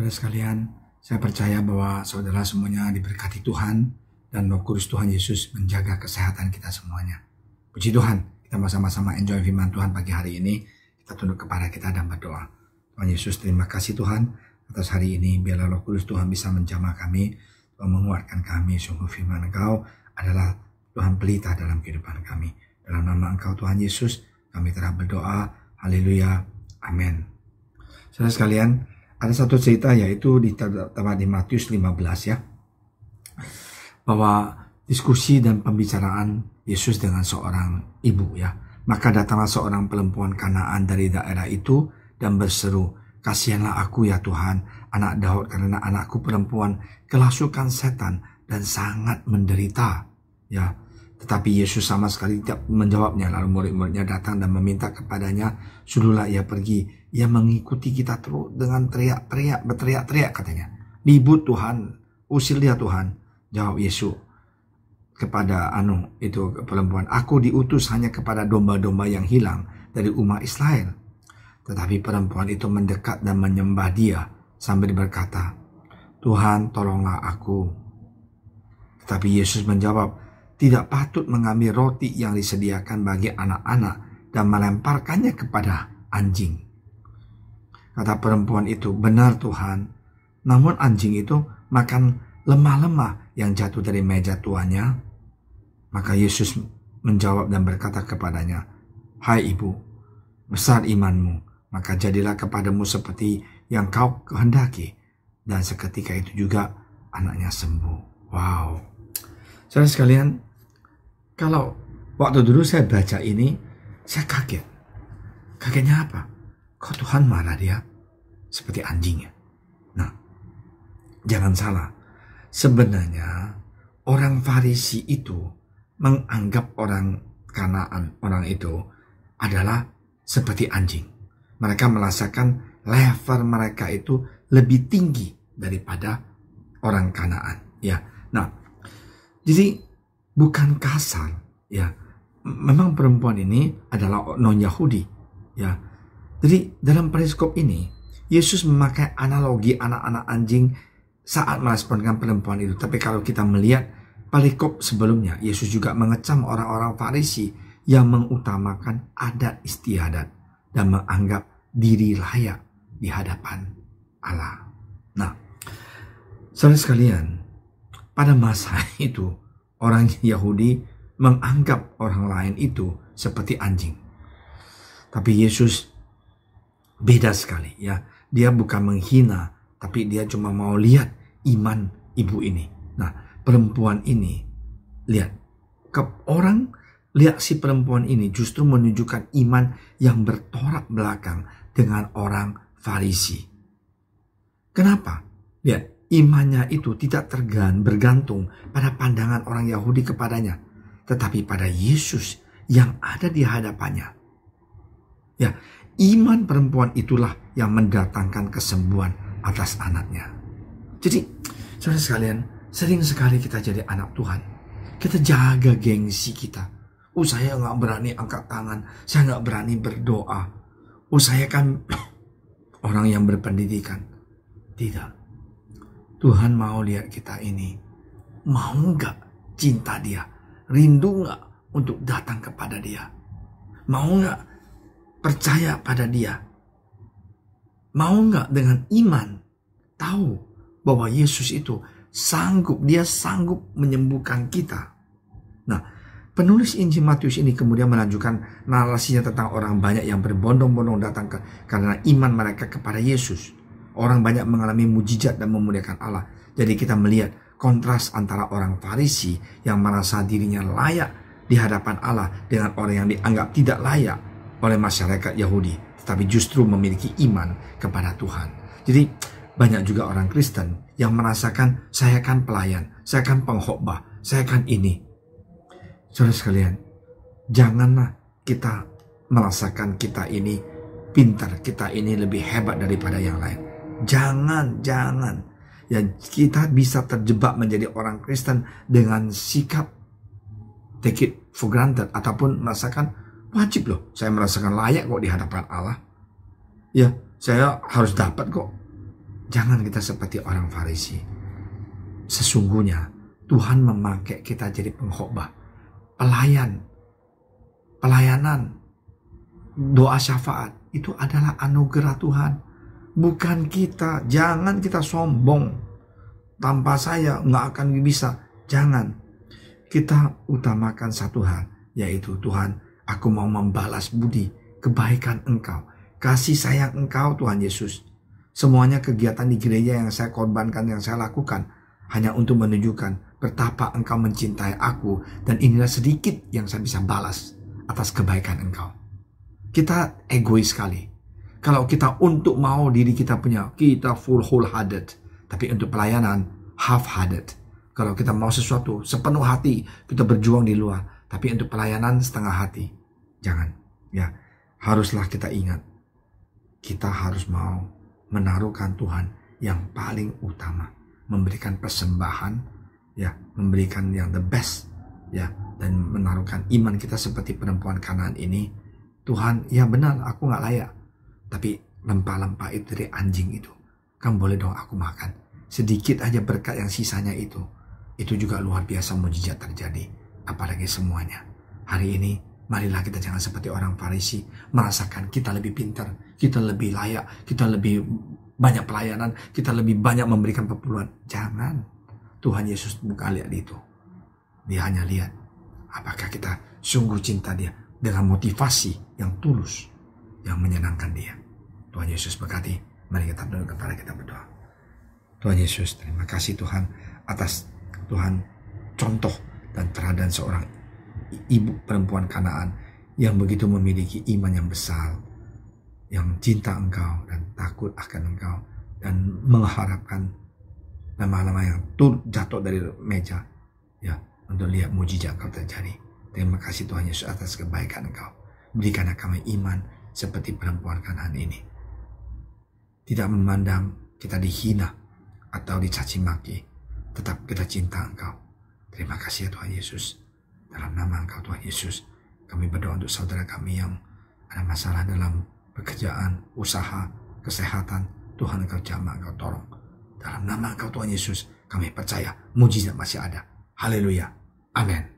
Saudara sekalian, saya percaya bahwa saudara semuanya diberkati Tuhan dan Roh Kudus Tuhan Yesus menjaga kesehatan kita semuanya. Puji Tuhan, kita sama-sama enjoy firman Tuhan pagi hari ini. Kita tunduk kepada kita dan berdoa. Tuhan Yesus, terima kasih Tuhan atas hari ini. Biarlah Roh Kudus Tuhan bisa menjamah kami, Tuhan menguatkan kami. Sungguh firman Engkau adalah Tuhan pelita dalam kehidupan kami. Dalam nama Engkau Tuhan Yesus, kami telah berdoa. Haleluya. Amin. Saudara sekalian, ada satu cerita yaitu di Matius 15 ya. Bahwa diskusi dan pembicaraan Yesus dengan seorang ibu ya. Maka datanglah seorang perempuan Kanaan dari daerah itu dan berseru, "Kasihanlah aku ya Tuhan, anak Daud, karena anakku perempuan kerasukan setan dan sangat menderita." Ya. Tetapi Yesus sama sekali tidak menjawabnya. Lalu murid-muridnya datang dan meminta kepadanya, "Suruhlah ia pergi." Ia mengikuti kita terus dengan berteriak-teriak katanya. "Ribut Tuhan, usir dia Tuhan." Jawab Yesus kepada itu perempuan, "Aku diutus hanya kepada domba-domba yang hilang dari umat Israel." Tetapi perempuan itu mendekat dan menyembah dia sambil berkata, "Tuhan, tolonglah aku." Tetapi Yesus menjawab, "Tidak patut mengambil roti yang disediakan bagi anak-anak dan melemparkannya kepada anjing." Kata perempuan itu, "Benar Tuhan, namun anjing itu makan lemah-lemah yang jatuh dari meja tuannya." Maka Yesus menjawab dan berkata kepadanya, "Hai ibu, besar imanmu, maka jadilah kepadamu seperti yang kau kehendaki." Dan seketika itu juga anaknya sembuh. Wow. Saudara sekalian, kalau waktu dulu saya baca ini, saya kaget. Kagetnya apa? Kok Tuhan marah dia seperti anjingnya? Nah, jangan salah. Sebenarnya orang Farisi itu menganggap orang Kanaan, orang itu adalah seperti anjing. Mereka merasakan level mereka itu lebih tinggi daripada orang Kanaan. Ya, nah, jadi bukan kasar. Ya, memang perempuan ini adalah non Yahudi. Ya, jadi dalam periskop ini Yesus memakai analogi anak-anak anjing saat meresponkan perempuan itu. Tapi kalau kita melihat perikop sebelumnya, Yesus juga mengecam orang-orang Farisi yang mengutamakan adat istiadat dan menganggap diri layak di hadapan Allah. Nah, saudara sekalian, pada masa itu orang Yahudi menganggap orang lain itu seperti anjing. Tapi Yesus beda sekali ya. Dia bukan menghina, tapi dia cuma mau lihat iman ibu ini. Nah, perempuan ini, lihat si perempuan ini justru menunjukkan iman yang bertolak belakang dengan orang Farisi. Kenapa? Lihat, imannya itu tidak bergantung pada pandangan orang Yahudi kepadanya, tetapi pada Yesus yang ada di hadapannya. Ya, iman perempuan itulah yang mendatangkan kesembuhan atas anaknya. Jadi, saudara sekalian, sering sekali kita jadi anak Tuhan. Kita jaga gengsi kita. Saya nggak berani angkat tangan. Saya nggak berani berdoa. Saya kan orang yang berpendidikan. Tidak. Tuhan mau lihat kita ini. Mau nggak cinta dia? Rindu nggak untuk datang kepada dia? Mau nggak percaya pada dia? Mau nggak dengan iman tahu bahwa Yesus itu sanggup, dia sanggup menyembuhkan kita. Nah, penulis Injil Matius ini kemudian melanjutkan narasinya tentang orang banyak yang berbondong-bondong datang karena iman mereka kepada Yesus. Orang banyak mengalami mujizat dan memuliakan Allah. Jadi kita melihat kontras antara orang Farisi yang merasa dirinya layak di hadapan Allah dengan orang yang dianggap tidak layak oleh masyarakat Yahudi, tetapi justru memiliki iman kepada Tuhan. Jadi banyak juga orang Kristen yang merasakan, saya kan pelayan, saya kan pengkhotbah, saya kan ini. Saudara sekalian, janganlah kita merasakan kita ini pintar, kita ini lebih hebat daripada yang lain. Jangan. Ya, kita bisa terjebak menjadi orang Kristen dengan sikap take it for granted ataupun merasakan wajib loh, saya merasakan layak kok di hadapan Allah. Ya, saya harus dapat kok. Jangan kita seperti orang Farisi. Sesungguhnya Tuhan memakai kita jadi pengkhotbah, pelayanan, doa syafaat. Itu adalah anugerah Tuhan, bukan kita. Jangan kita sombong. Tanpa saya nggak akan bisa. Jangan. Kita utamakan satu hal, yaitu Tuhan, aku mau membalas budi kebaikan Engkau, kasih sayang Engkau Tuhan Yesus. Semuanya kegiatan di gereja yang saya korbankan, yang saya lakukan, hanya untuk menunjukkan betapa Engkau mencintai aku, dan inilah sedikit yang saya bisa balas atas kebaikan Engkau. Kita egois sekali. Kalau kita untuk mau diri kita punya, kita full wholehearted. Tapi untuk pelayanan, half-hearted. Kalau kita mau sesuatu sepenuh hati, kita berjuang di luar. Tapi untuk pelayanan setengah hati. Jangan. Ya, haruslah kita ingat. Kita harus mau menaruhkan Tuhan yang paling utama. Memberikan persembahan, ya, memberikan yang the best, ya, dan menaruhkan iman kita seperti perempuan Kanaan ini. Tuhan, ya benar, aku gak layak. Tapi rempah-rempah itu dari anjing itu, kan boleh dong aku makan. Sedikit aja berkat yang sisanya itu juga luar biasa mujizat terjadi. Apalagi semuanya. Hari ini, marilah kita jangan seperti orang Farisi, merasakan kita lebih pintar, kita lebih layak, kita lebih banyak pelayanan, kita lebih banyak memberikan perpuluhan. Jangan. Tuhan Yesus bukan lihat itu. Dia hanya lihat apakah kita sungguh cinta Dia dengan motivasi yang tulus, yang menyenangkan Dia. Tuhan Yesus berkati. Mari kita tunduk kepala, kita berdoa. Tuhan Yesus, terima kasih Tuhan atas Tuhan contoh dan teladan seorang ibu perempuan Kanaan yang begitu memiliki iman yang besar, yang cinta Engkau dan takut akan Engkau, dan mengharapkan lama-lama yang jatuh dari meja, ya, untuk lihat mujizat Engkau terjadi. Terima kasih Tuhan Yesus atas kebaikan Engkau. Berikanlah kami iman seperti perempuan Kanaan ini. Tidak memandang kita dihina atau dicaci maki, tetap kita cinta Engkau. Terima kasih ya Tuhan Yesus. Dalam nama Engkau Tuhan Yesus, kami berdoa untuk saudara kami yang ada masalah dalam pekerjaan, usaha, kesehatan. Tuhan Engkau jamah, Engkau tolong. Dalam nama Engkau Tuhan Yesus, kami percaya mujizat masih ada. Haleluya. Amin.